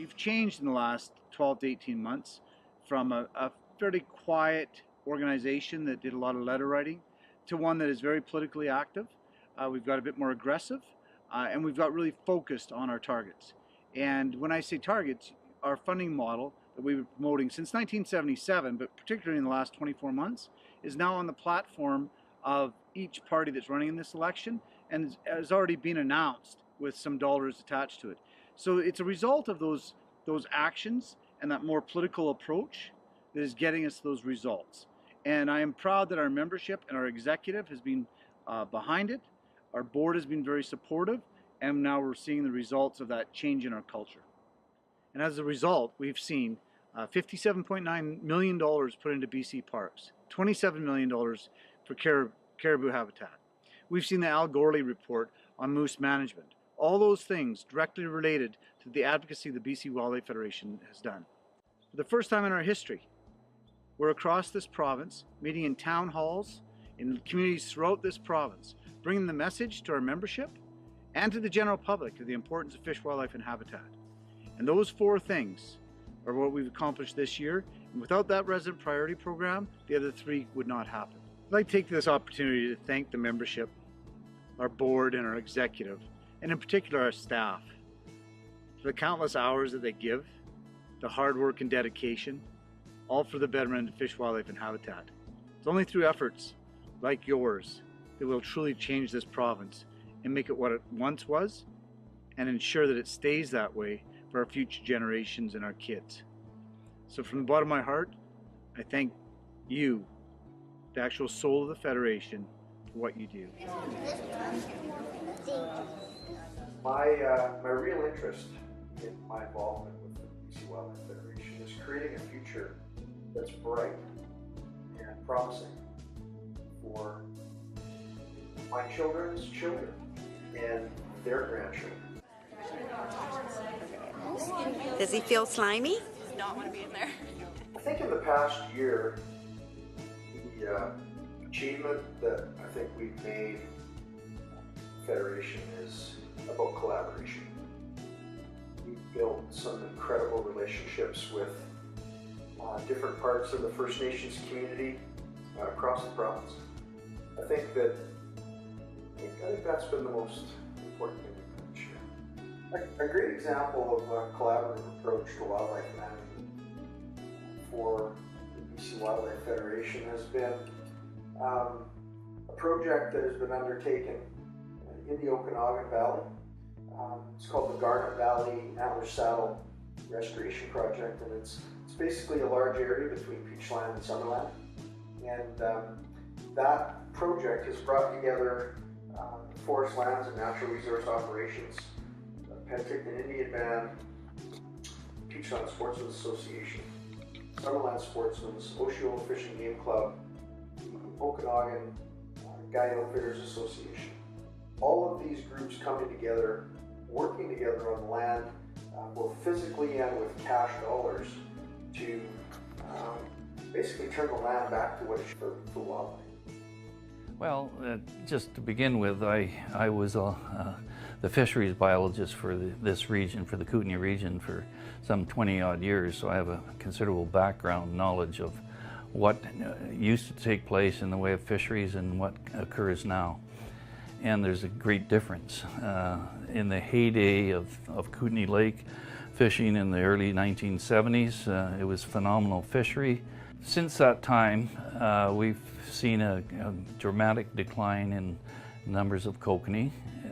we've changed in the last 12 to 18 months from a fairly quiet organization that did a lot of letter writing to one that is very politically active. We've got a bit more aggressive, and we've got really focused on our targets. And when I say targets, our funding model that we've been promoting since 1977, but particularly in the last 24 months, is now on the platform of each party that's running in this election and has already been announced with some dollars attached to it. So it's a result of those actions and that more political approach that is getting us those results. And I am proud that our membership and our executive has been behind it. Our board has been very supportive, and now we're seeing the results of that change in our culture. And as a result, we've seen $57.9 million put into BC parks, $27 million for caribou habitat. We've seen the Al Gorley report on moose management. All those things directly related to the advocacy the BC Wildlife Federation has done. For the first time in our history, we're across this province, meeting in town halls, in communities throughout this province, bringing the message to our membership and to the general public of the importance of fish, wildlife, and habitat. And those four things are what we've accomplished this year. And without that resident priority program, the other three would not happen. I'd like to take this opportunity to thank the membership, our board, and our executive, and in particular our staff, for the countless hours that they give, the hard work and dedication, all for the betterment of fish, wildlife, and habitat. It's only through efforts like yours that we'll truly change this province and make it what it once was, and ensure that it stays that way for our future generations and our kids. So from the bottom of my heart, I thank you, the actual soul of the Federation, for what you do. My real interest in my involvement with the BC Wildlife Federation is creating a future that's bright and promising for my children's children and their grandchildren. Does he feel slimy? Does not want to be in there. I think in the past year, the achievement that I think we've made Federation is about collaboration. We've built some incredible relationships with different parts of the First Nations community across the province. I think that's been the most important thing this year. A great example of a collaborative approach to wildlife management for the BC Wildlife Federation has been a project that has been undertaken in the Okanagan Valley. It's called the Garnet Valley Antler Saddle Restoration Project, and it's basically a large area between Peachland and Summerland. And that project has brought together forest lands and natural resource operations, Penticton Indian Band, Peachland Sportsmen's Association, Summerland Sportsmen's, Osceola Fishing Game Club, the Okanagan Guide Outfitters Association. All of these groups coming together, working together on land, both physically and with cash dollars, to basically turn the land back to what it should be for wildlife. Well, just to begin with, I was the fisheries biologist for this region, for the Kootenay region, for some 20-odd years, so I have a considerable background knowledge of what used to take place in the way of fisheries and what occurs now. And there's a great difference. In the heyday of Kootenay Lake fishing in the early 1970s, it was phenomenal fishery. Since that time, we've seen a dramatic decline in numbers of kokanee,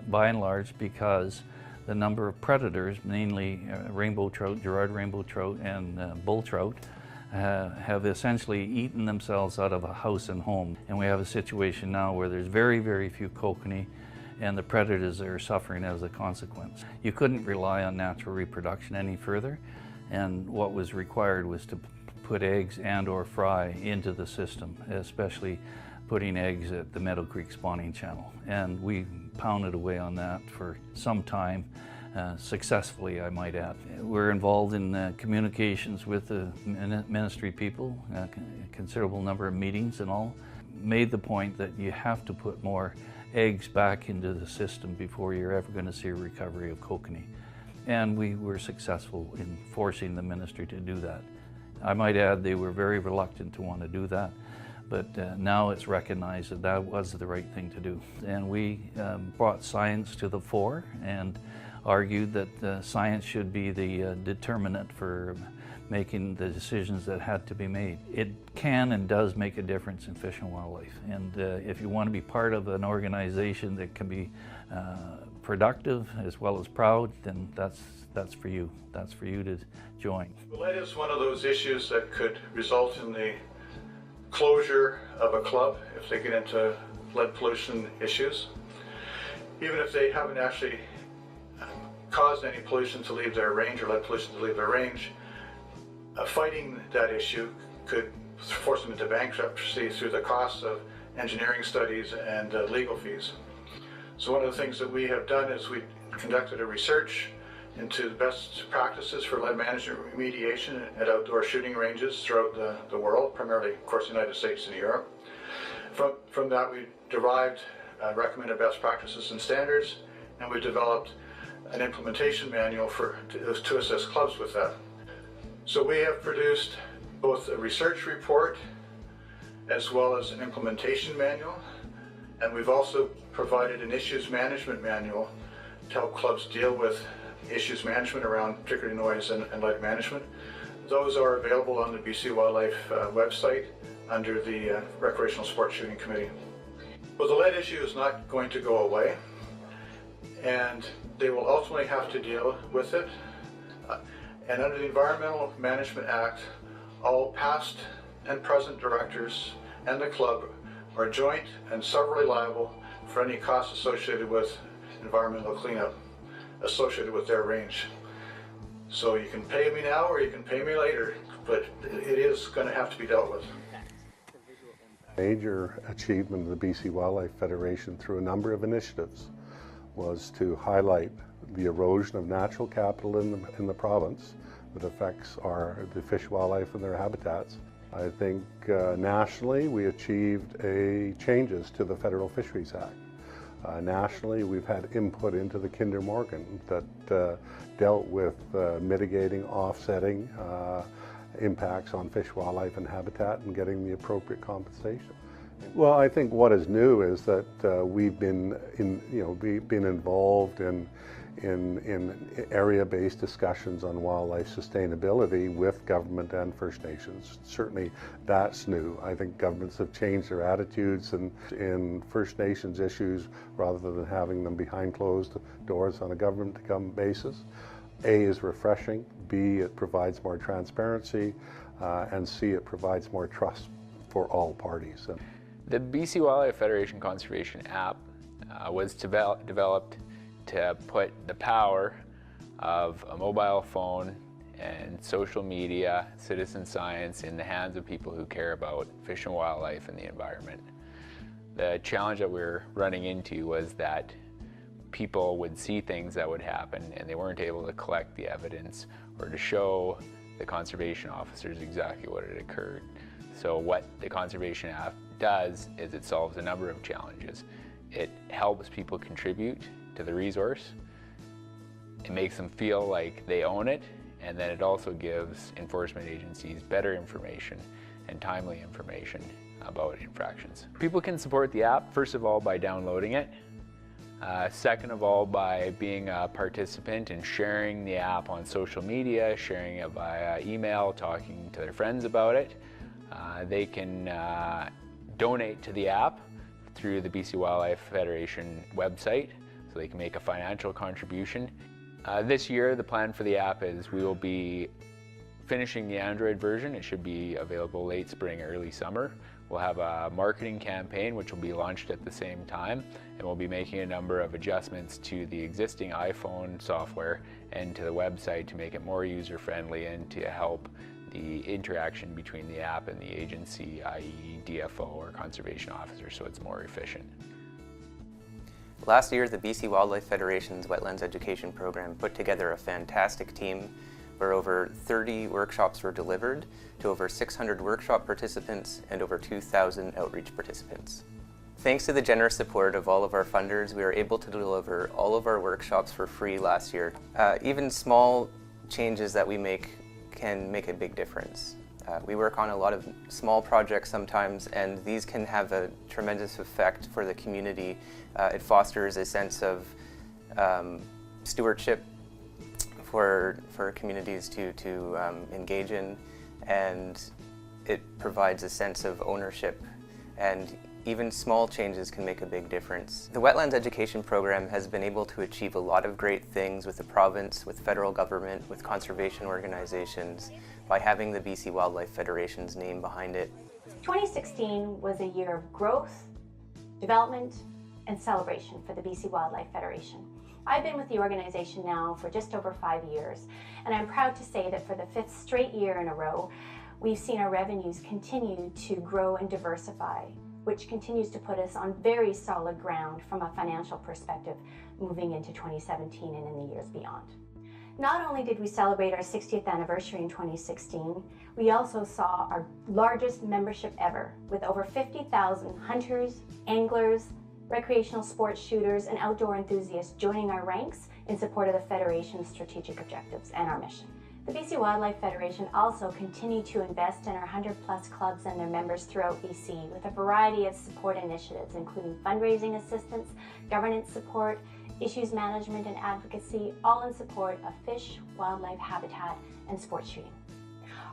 by and large because the number of predators, mainly rainbow trout, Girard rainbow trout, and bull trout, have essentially eaten themselves out of a house and home. And we have a situation now where there's very, very few kokanee, and the predators are suffering as a consequence. You couldn't rely on natural reproduction any further, and what was required was to put eggs and or fry into the system, especially putting eggs at the Meadow Creek spawning channel. And we pounded away on that for some time, successfully, I might add. We're involved in communications with the ministry people, a considerable number of meetings and all. Made the point that you have to put more eggs back into the system before you're ever going to see a recovery of kokanee. and we were successful in forcing the ministry to do that. I might add they were very reluctant to want to do that, but now it's recognized that that was the right thing to do. And we brought science to the fore and argued that science should be the determinant for making the decisions that had to be made. It can and does make a difference in fish and wildlife. And if you want to be part of an organization that can be productive as well as proud, then that's for you. That's for you to join. Lead is one of those issues that could result in the closure of a club if they get into lead pollution issues. Even if they haven't actually caused any pollution to leave their range or lead pollution to leave their range, fighting that issue could force them into bankruptcy through the cost of engineering studies and legal fees. So one of the things that we have done is we conducted a research into the best practices for lead management remediation at outdoor shooting ranges throughout the world, primarily, of course, the United States and Europe. From that, we derived recommended best practices and standards, and we developed an implementation manual to assist clubs with that. So we have produced both a research report as well as an implementation manual, and we've also provided an issues management manual to help clubs deal with issues management around particularly noise and lead management. Those are available on the BC Wildlife website under the Recreational Sports Shooting Committee. Well, the lead issue is not going to go away, and they will ultimately have to deal with it. And under the Environmental Management Act, all past and present directors and the club are joint and severally liable for any costs associated with environmental cleanup associated with their range. So you can pay me now or you can pay me later, but it is going to have to be dealt with. Major achievement of the BC Wildlife Federation through a number of initiatives was to highlight the erosion of natural capital in the province that affects the fish, wildlife, and their habitats. I think nationally we achieved changes to the Federal Fisheries Act. Nationally, we've had input into the Kinder Morgan that dealt with mitigating, offsetting impacts on fish, wildlife, and habitat, and getting the appropriate compensation. Well, I think what is new is that we've been involved in area-based discussions on wildlife sustainability with government and First Nations. Certainly that's new. I think governments have changed their attitudes in First Nations issues rather than having them behind closed doors on a government-to-government basis. A is refreshing, B, it provides more transparency, and C, it provides more trust for all parties. The BC Wildlife Federation Conservation app was developed to put the power of a mobile phone and social media, citizen science in the hands of people who care about fish and wildlife and the environment. The challenge that we're running into was that people would see things that would happen and they weren't able to collect the evidence or to show the conservation officers exactly what had occurred. So what the conservation app does is it solves a number of challenges. It helps people contribute to the resource. It makes them feel like they own it, and then it also gives enforcement agencies better information and timely information about infractions. People can support the app, first of all, by downloading it. Second of all, by being a participant and sharing the app on social media, sharing it via email, talking to their friends about it. They can donate to the app through the BC Wildlife Federation website, so they can make a financial contribution. This year, the plan for the app is we will be finishing the Android version. It should be available late spring, early summer. We'll have a marketing campaign which will be launched at the same time, and we'll be making a number of adjustments to the existing iPhone software and to the website to make it more user-friendly and to help the interaction between the app and the agency, i.e. DFO or conservation officer, so it's more efficient. Last year, the BC Wildlife Federation's Wetlands Education Program put together a fantastic team where over 30 workshops were delivered to over 600 workshop participants and over 2,000 outreach participants. Thanks to the generous support of all of our funders, we were able to deliver all of our workshops for free last year. Even small changes that we make can make a big difference. We work on a lot of small projects sometimes, and these can have a tremendous effect for the community. It fosters a sense of stewardship for communities to engage in, and it provides a sense of ownership, and even small changes can make a big difference. The Wetlands Education Program has been able to achieve a lot of great things with the province, with federal government, with conservation organizations, by having the BC Wildlife Federation's name behind it. 2016 was a year of growth, development, and celebration for the BC Wildlife Federation. I've been with the organization now for just over 5 years, and I'm proud to say that for the 5th straight year in a row, we've seen our revenues continue to grow and diversify, which continues to put us on very solid ground from a financial perspective moving into 2017 and in the years beyond. Not only did we celebrate our 60th anniversary in 2016, we also saw our largest membership ever, with over 50,000 hunters, anglers, recreational sports shooters, and outdoor enthusiasts joining our ranks in support of the Federation's strategic objectives and our mission. The BC Wildlife Federation also continued to invest in our 100+ clubs and their members throughout BC with a variety of support initiatives, including fundraising assistance, governance support, issues management and advocacy, all in support of fish, wildlife habitat, and sport shooting.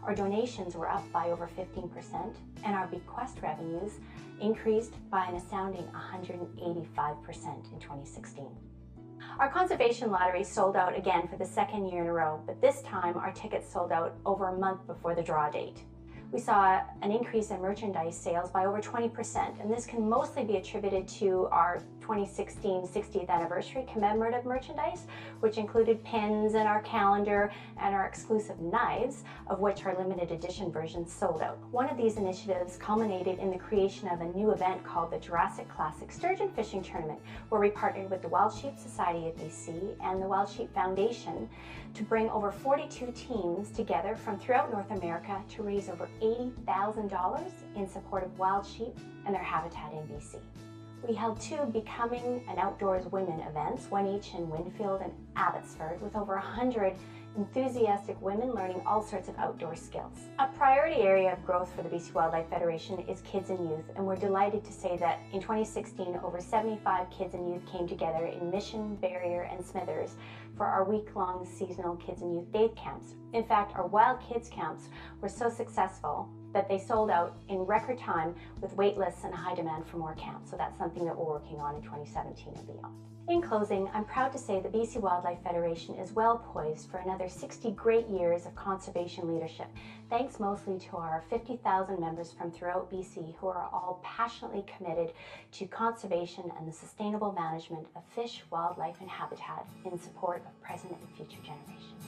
Our donations were up by over 15%, and our bequest revenues increased by an astounding 185% in 2016. Our conservation lottery sold out again for the 2nd year in a row, but this time our tickets sold out over a month before the draw date. We saw an increase in merchandise sales by over 20%, and this can mostly be attributed to our 2016 60th anniversary commemorative merchandise, which included pins and our calendar and our exclusive knives, of which our limited edition versions sold out. One of these initiatives culminated in the creation of a new event called the Jurassic Classic Sturgeon Fishing Tournament, where we partnered with the Wild Sheep Society of BC and the Wild Sheep Foundation to bring over 42 teams together from throughout North America to raise over $80,000 in support of wild sheep and their habitat in BC. We held 2 Becoming an Outdoors Women events, one each in Winfield and Abbotsford, with over 100 enthusiastic women learning all sorts of outdoor skills. A priority area of growth for the BC Wildlife Federation is kids and youth, and we're delighted to say that in 2016, over 75 kids and youth came together in Mission, Barrier, and Smithers for our week-long seasonal kids and youth day camps. In fact, our Wild Kids camps were so successful that they sold out in record time with wait lists and high demand for more camps. So that's something that we're working on in 2017 and beyond. In closing, I'm proud to say the BC Wildlife Federation is well poised for another 60 great years of conservation leadership, thanks mostly to our 50,000 members from throughout BC who are all passionately committed to conservation and the sustainable management of fish, wildlife, and habitat in support of present and future generations.